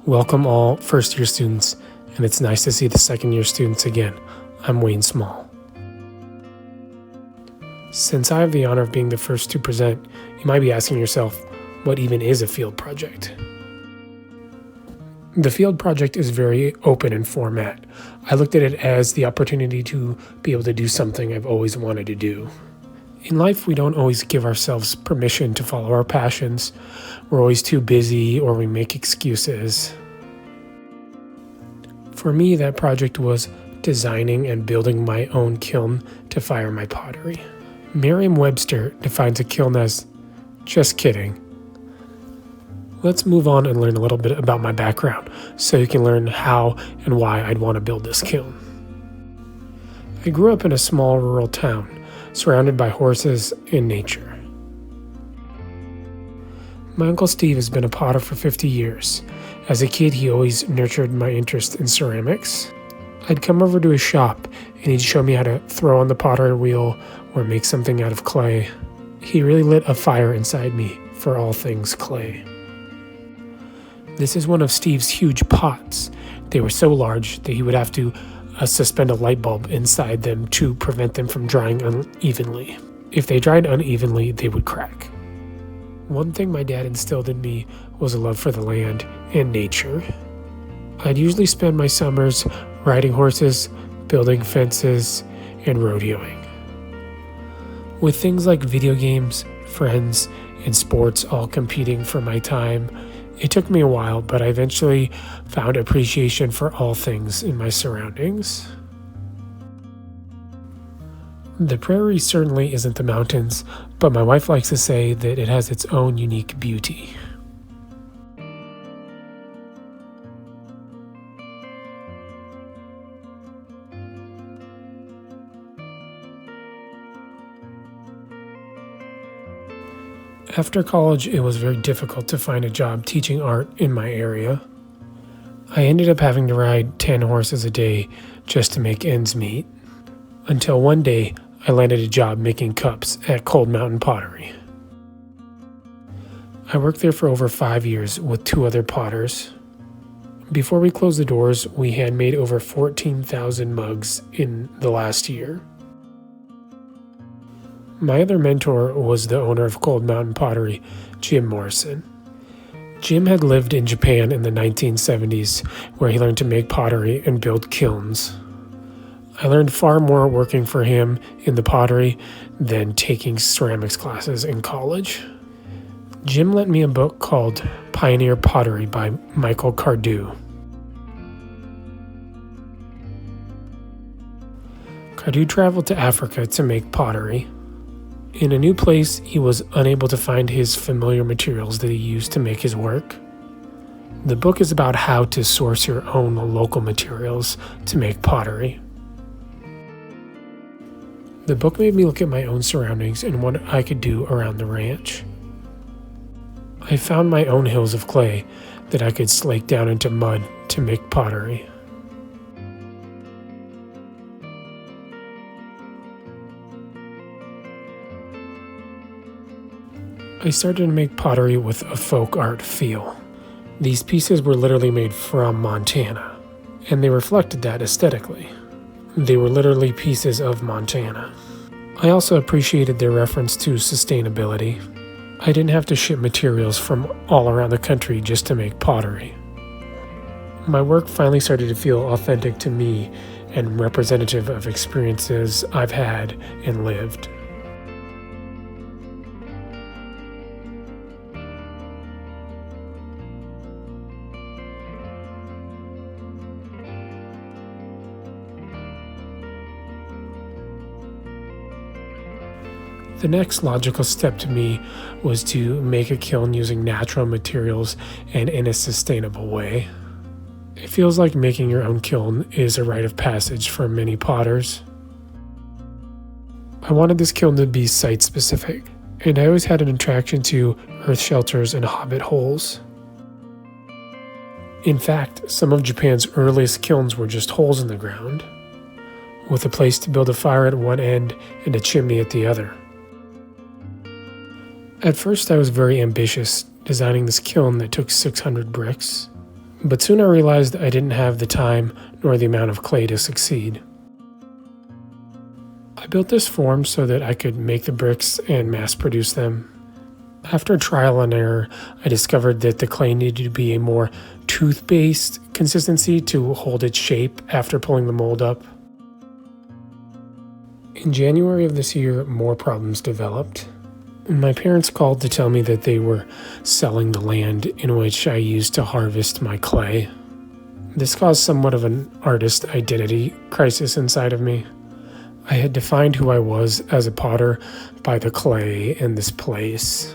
Welcome all first year students, and it's nice to see the second year students again. I'm Wayne Small. Since I have the honor of being the first to present, you might be asking yourself, what even is a field project? The field project is very open in format. I looked at it as the opportunity to be able to do something I've always wanted to do. In life, we don't always give ourselves permission to follow our passions. We're always too busy or we make excuses. For me, that project was designing and building my own kiln to fire my pottery. Merriam-Webster defines a kiln as, just kidding. Let's move on and learn a little bit about my background so you can learn how and why I'd want to build this kiln. I grew up in a small rural town, surrounded by horses and nature. My Uncle Steve has been a potter for 50 years. As a kid, he always nurtured my interest in ceramics. I'd come over to his shop and he'd show me how to throw on the pottery wheel or make something out of clay. He really lit a fire inside me for all things clay. This is one of Steve's huge pots. They were so large that he would have to suspend a light bulb inside them to prevent them from drying unevenly. If they dried unevenly, they would crack. One thing my dad instilled in me was a love for the land and nature. I'd usually spend my summers riding horses, building fences, and rodeoing. With things like video games, friends, and sports all competing for my time, it took me a while, but I eventually found appreciation for all things in my surroundings. The prairie certainly isn't the mountains, but my wife likes to say that it has its own unique beauty. After college, it was very difficult to find a job teaching art in my area. I ended up having to ride 10 horses a day just to make ends meet, until one day I landed a job making cups at Cold Mountain Pottery. I worked there for over 5 years with 2 other potters. Before we closed the doors, we had made over 14,000 mugs in the last year. My other mentor was the owner of Cold Mountain Pottery, Jim Morrison. Jim had lived in Japan in the 1970s, where he learned to make pottery and build kilns. I learned far more working for him in the pottery than taking ceramics classes in college. Jim lent me a book called Pioneer Pottery by Michael Cardew. Cardew traveled to Africa to make pottery. In a new place, he was unable to find his familiar materials that he used to make his work. The book is about how to source your own local materials to make pottery. The book made me look at my own surroundings and what I could do around the ranch. I found my own hills of clay that I could slake down into mud to make pottery. I started to make pottery with a folk art feel. These pieces were literally made from Montana, and they reflected that aesthetically. They were literally pieces of Montana. I also appreciated their reference to sustainability. I didn't have to ship materials from all around the country just to make pottery. My work finally started to feel authentic to me and representative of experiences I've had and lived. The next logical step to me was to make a kiln using natural materials and in a sustainable way. It feels like making your own kiln is a rite of passage for many potters. I wanted this kiln to be site-specific, and I always had an attraction to earth shelters and hobbit holes. In fact, some of Japan's earliest kilns were just holes in the ground, with a place to build a fire at one end and a chimney at the other. At first I was very ambitious, designing this kiln that took 600 bricks. But soon I realized I didn't have the time nor the amount of clay to succeed. I built this form so that I could make the bricks and mass produce them. After trial and error, I discovered that the clay needed to be a more tooth-based consistency to hold its shape after pulling the mold up. In January of this year, more problems developed. My parents called to tell me that they were selling the land in which I used to harvest my clay. This caused somewhat of an artist identity crisis inside of me. I had defined who I was as a potter by the clay and this place.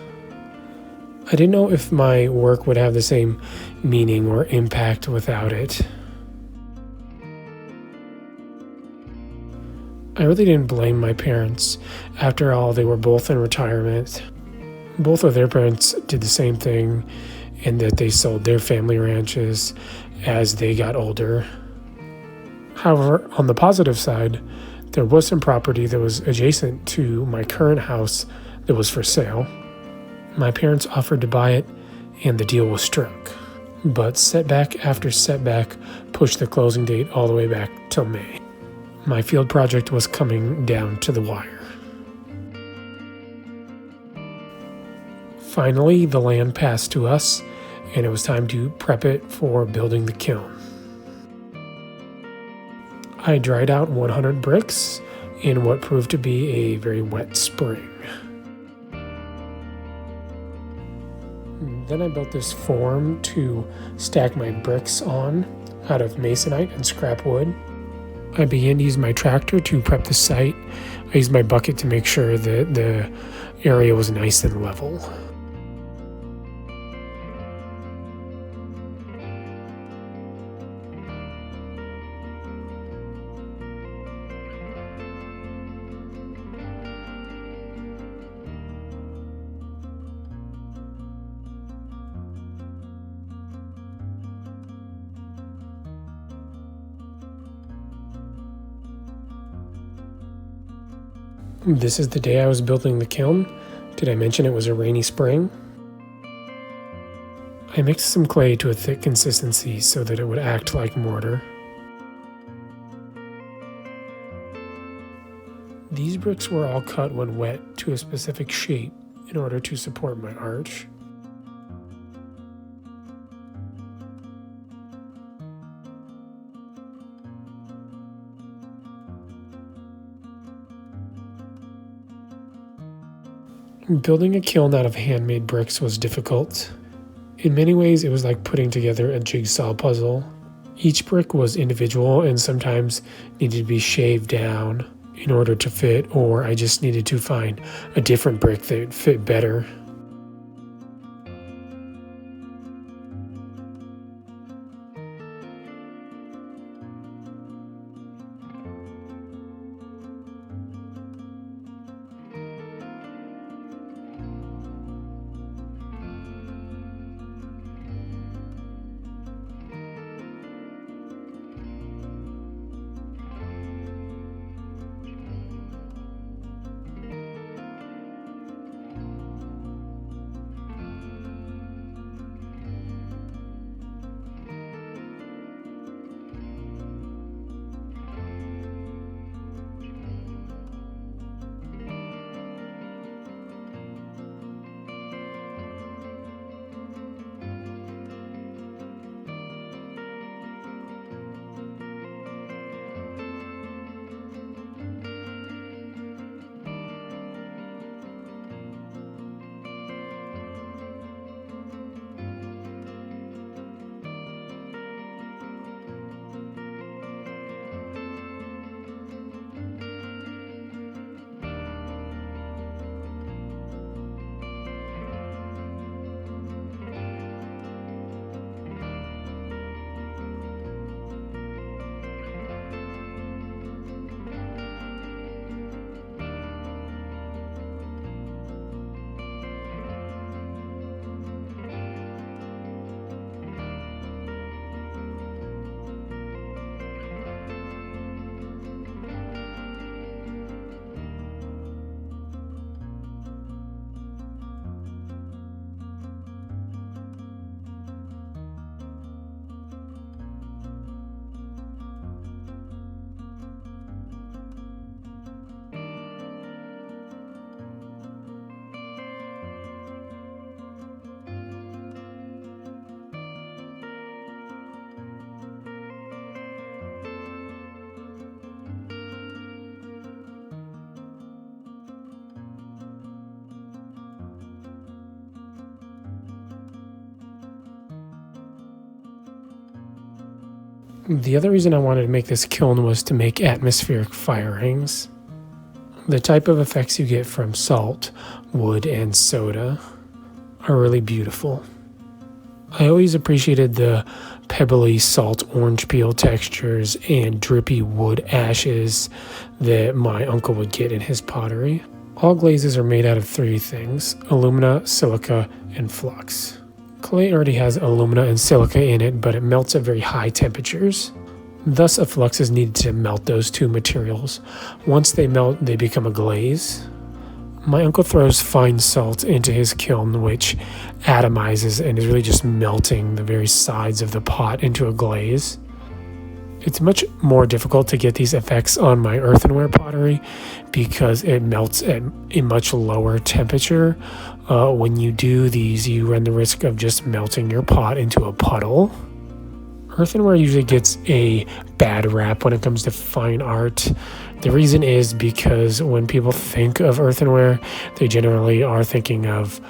I didn't know if my work would have the same meaning or impact without it. I really didn't blame my parents. After all, they were both in retirement. Both of their parents did the same thing in that they sold their family ranches as they got older. However, on the positive side, there was some property that was adjacent to my current house that was for sale. My parents offered to buy it, and the deal was struck. But setback after setback pushed the closing date all the way back till May. My field project was coming down to the wire. Finally, the land passed to us, and it was time to prep it for building the kiln. I dried out 100 bricks in what proved to be a very wet spring. Then I built this form to stack my bricks on out of masonite and scrap wood. I began to use my tractor to prep the site. I used my bucket to make sure that the area was nice and level. This is the day I was building the kiln. Did I mention it was a rainy spring? I mixed some clay to a thick consistency so that it would act like mortar. These bricks were all cut when wet to a specific shape in order to support my arch. Building a kiln out of handmade bricks was difficult. In many ways, it was like putting together a jigsaw puzzle. Each brick was individual and sometimes needed to be shaved down in order to fit, or I just needed to find a different brick that fit better. The other reason I wanted to make this kiln was to make atmospheric fire rings. The type of effects you get from salt, wood, and soda are really beautiful. I always appreciated the pebbly salt orange peel textures and drippy wood ashes that my uncle would get in his pottery. All glazes are made out of 3 things: alumina, silica, and flux. Clay already has alumina and silica in it, but it melts at very high temperatures. Thus, a flux is needed to melt those 2 materials. Once they melt, they become a glaze. My uncle throws fine salt into his kiln, which atomizes and is really just melting the very sides of the pot into a glaze. It's much more difficult to get these effects on my earthenware pottery because it melts at a much lower temperature. When you do these, you run the risk of just melting your pot into a puddle. Earthenware usually gets a bad rap when it comes to fine art. The reason is because when people think of earthenware, they generally are thinking of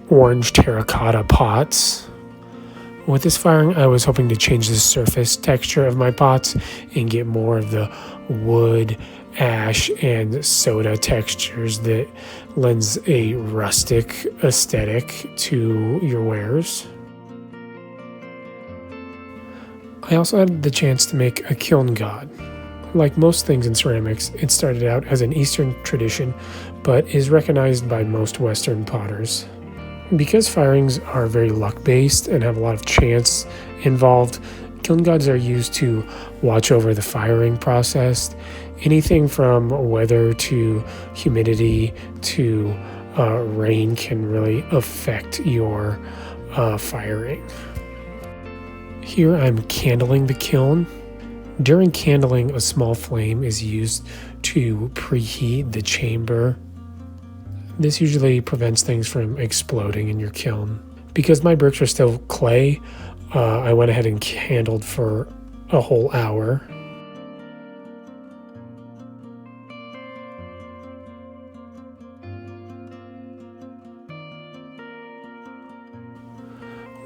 orange terracotta pots. With this firing, I was hoping to change the surface texture of my pots and get more of the wood, ash, and soda textures that lends a rustic aesthetic to your wares. I also had the chance to make a kiln god. Like most things in ceramics, it started out as an Eastern tradition, but is recognized by most Western potters. Because firings are very luck-based and have a lot of chance involved, kiln gods are used to watch over the firing process. Anything from weather to humidity to rain can really affect your firing. Here I'm candling the kiln. During candling, a small flame is used to preheat the chamber. This usually prevents things from exploding in your kiln. Because my bricks are still clay, I went ahead and candled for a whole hour.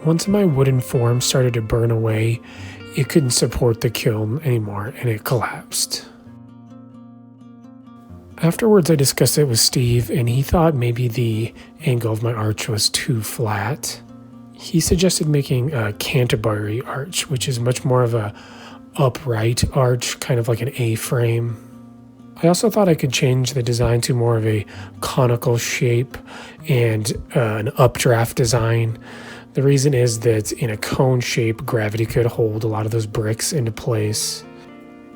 Once my wooden form started to burn away, it couldn't support the kiln anymore and it collapsed. Afterwards, I discussed it with Steve, and he thought maybe the angle of my arch was too flat. He suggested making a Canterbury arch, which is much more of a upright arch, kind of like an A-frame. I also thought I could change the design to more of a conical shape and an updraft design. The reason is that in a cone shape, gravity could hold a lot of those bricks into place.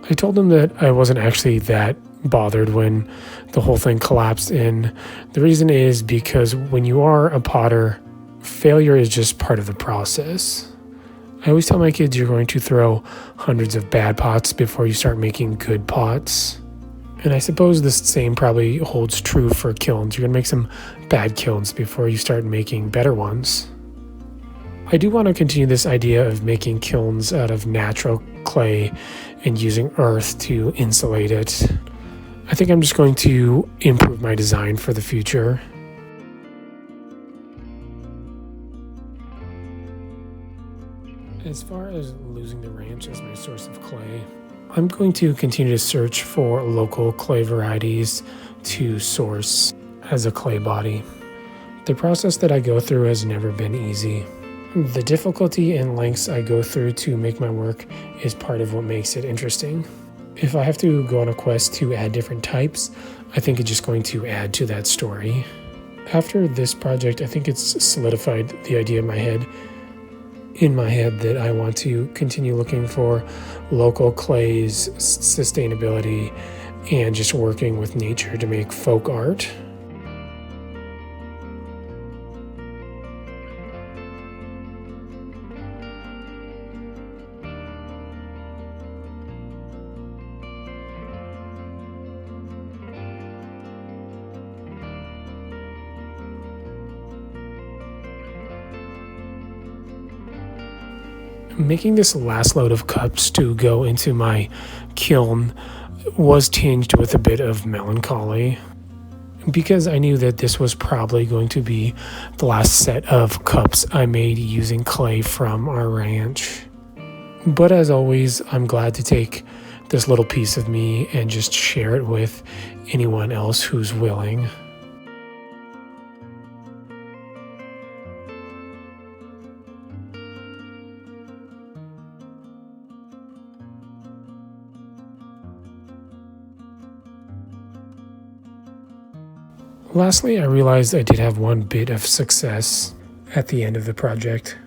I told him that I wasn't actually that bothered when the whole thing collapsed in. The reason is because when you are a potter, failure is just part of the process. I always tell my kids you're going to throw hundreds of bad pots before you start making good pots. And I suppose the same probably holds true for kilns. You're going to make some bad kilns before you start making better ones. I do want to continue this idea of making kilns out of natural clay and using earth to insulate it. I think I'm just going to improve my design for the future. As far as losing the ranch as my source of clay, I'm going to continue to search for local clay varieties to source as a clay body. The process that I go through has never been easy. The difficulty and lengths I go through to make my work is part of what makes it interesting. If I have to go on a quest to add different types, I think it's just going to add to that story. After this project, I think it's solidified the idea in my head that I want to continue looking for local clays, sustainability, and just working with nature to make folk art. Making this last load of cups to go into my kiln was tinged with a bit of melancholy because I knew that this was probably going to be the last set of cups I made using clay from our ranch. But as always, I'm glad to take this little piece of me and just share it with anyone else who's willing. Lastly, I realized I did have one bit of success at the end of the project.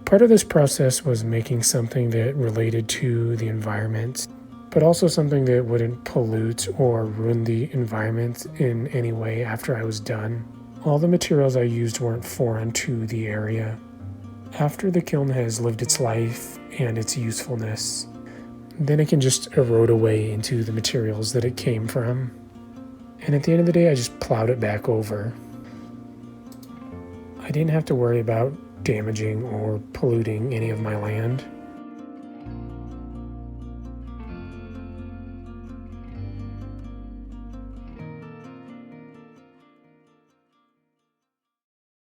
Part of this process was making something that related to the environment, but also something that wouldn't pollute or ruin the environment in any way after I was done. All the materials I used weren't foreign to the area. After the kiln has lived its life and its usefulness, then it can just erode away into the materials that it came from. And at the end of the day, I just plowed it back over. I didn't have to worry about damaging or polluting any of my land.